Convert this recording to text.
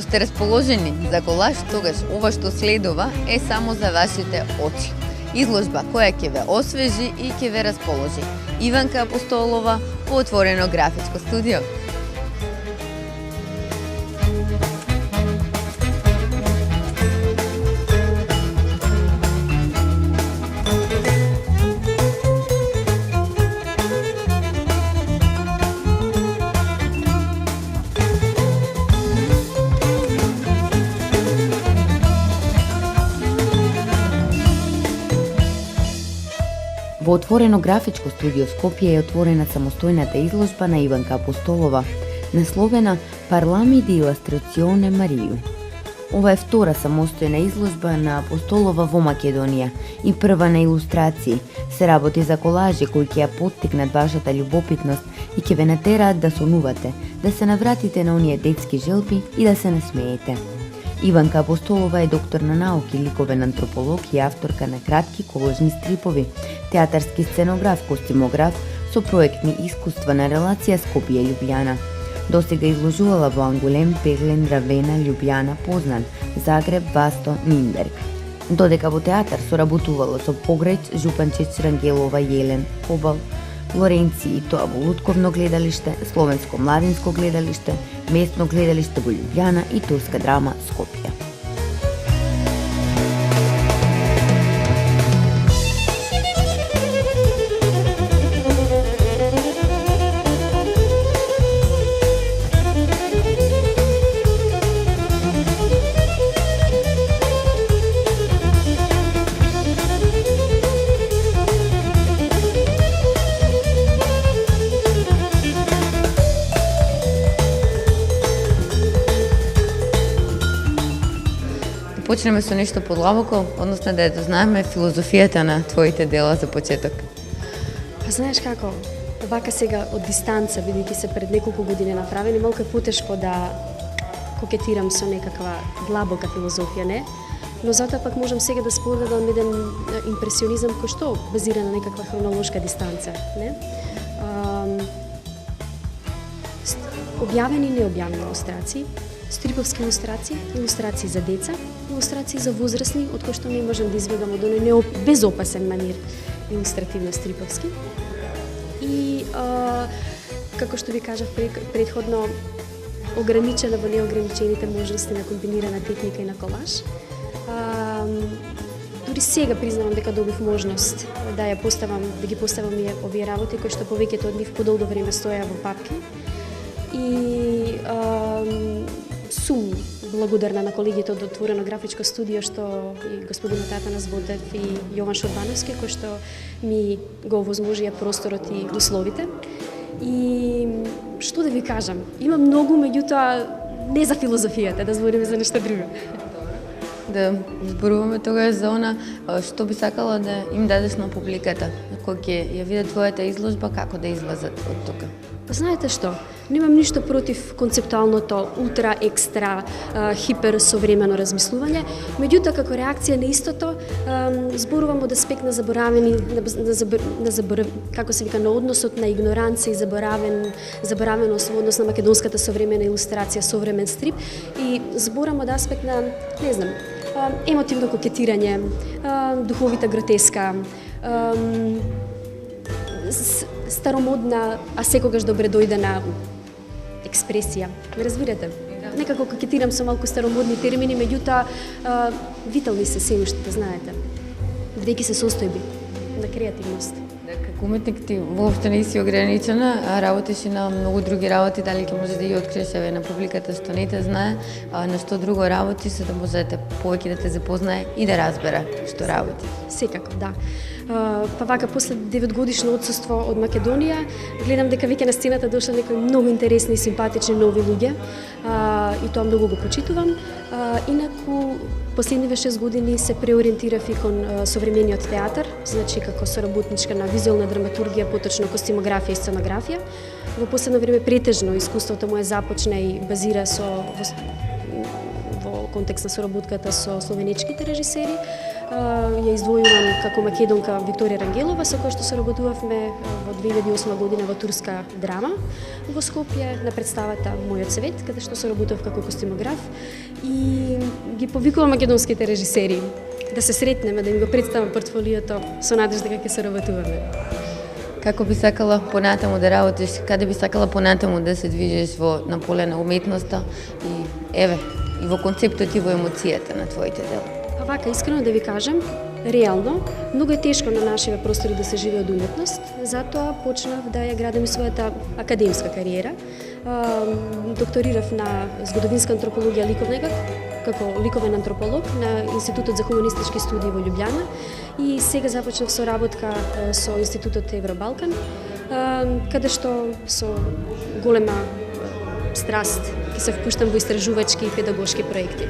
Ако сте расположени за колаж, тогаш ова што следува е само за вашите очи. Изложба која ќе ве освежи и ќе ве расположи. Иванка Апостолова по Отворено графичко студио. Во Отворено графичко студио Скопје е отворена самостојната изложба на Иванка Апостолова, насловена Парламиди иластрационе Марију. Ова е втора самостојна изложба на Апостолова во Македонија и прва на илустрации. Се работи за колажи кои ќе ја поттикнат вашата љубопитност и ќе ве натераат да сонувате, да се навратите на оние детски желби и да се насмеете. Иванка Апостолова е доктор на науки, ликовен антрополог и авторка на кратки колажни стрипови, театарски сценограф, костимограф со проектни искуства на релација Скопје-Љубљана. Досега изложувала во Ангулем, Пеглен, Равена, Љубљана, Познан, Загреб, Васто, Нинберг. Додека во театар соработувала со Погреч, Жупанчеч, Рангелова, Јелен, Кобал, Лоренци и тоа во Лутковно гледалиште, Словенско младинско гледалиште, Местно гледалиште во Љубљана и Турска драма Скопје. Почнеме со нешто подлабоко, односно да ја дознаеме филозофијата на твоите дела за почеток. Па знаеш како, вака сега од дистанца, бидејќи се пред неколку години направени, малку е потешко да кокетирам со некаква длабока филозофија, не? Но затоа пак можам сега да споделам еден импресионизам кој што базира на некаква хронолошка дистанца, не? Објавени и необјавени илустрации, стриповски илустрации, илустрации за деца, илустрации за возрастни, од кои што не можам да изведам од оној безопасен манир илустративно стриповски. И како што ви кажав претходно, ограничена во неограничените можности на комбинирана техника и на колаж. Дури сега признавам дека добив можност да ги поставам овие работи кои што повеќето од нив подолго време стоја во папки. И сум благодарна на колегите од Отворено графичко студио што и господинот Атанас Ботев и Јован Шорбановски кои што ми го овозможија просторот и условите. И што да ви кажам, има многу, меѓутоа не за филозофијата, да збориме за нешто друго. Да зборуваме тогаш за она што би сакала да им дадеш на публиката, кога ќе ја видат твојата изложба, како да излезат од тука. Па знаете што? Немам ништо против концептуалното, ултра, екстра, хипер современо размислување, меѓутоа како реакција на истото зборувам од аспект на заборавени, како се вика, на односот на игноранција и заборавеност во однос на македонската современа илустрација, современ стрип, и зборам од аспект на, не знам, емотивно кокетирање, духовита гротеска, старомодна, а секогаш добре дојдена експресија. Ме разбирате? Некако кокетирам со малку старомодни термини, меѓутоа витални се се уште, да знаете. Бидејќи се состојби на креативност. Како уметник ти воопшто не си ограничена, а работиш и на многу други работи, дали ќе може да ги откриеш на публиката што не те знае, на што друго работи, за да можете повеќе да те запознае и да разбере што работи. Секако, да. Па вака, после 9-годишно отсуство од Македонија, гледам дека веќе на сцената дошла некои многу интересни и симпатични нови луѓе, и тоа многу го почитувам. Инаку, последниве 6 години се преориентирав и кон современиот театар, значи како соработничка на визуелна драматургија, поточно костимографија и сценографија. Во последно време претежно искуството мое започна и базира во контекст на соработката со словеничките режисери. Ја издвојувам како македонка Викторија Рангелова, со која што соработувавме во 2008 година во турска драма во Скопје на представата Мојот свет, каде што соработував како костюмограф и ги повикувам македонските режисери да се сретнеме, да им го представам портфолиото со надежда дека ќе соработуваме. Како би сакала понатаму да работиш, каде би сакала понатаму да се движиш на поле на уметноста и во концептот и во емоцијата на твоите дела? Па вака, искрено да ви кажам, реално, многу е тешко на нашиве простори да се живее од уметност, затоа почнав да ја градам својата академска кариера. Докторирав на згодовинска антропологија ликовна како ликовен антрополог на Институтот за хуманистички студии во Љубљана и сега започнав соработка со Институтот Евробалкан, каде што со голема страст ќе се впуштам во истражувачки и педагошки проекти.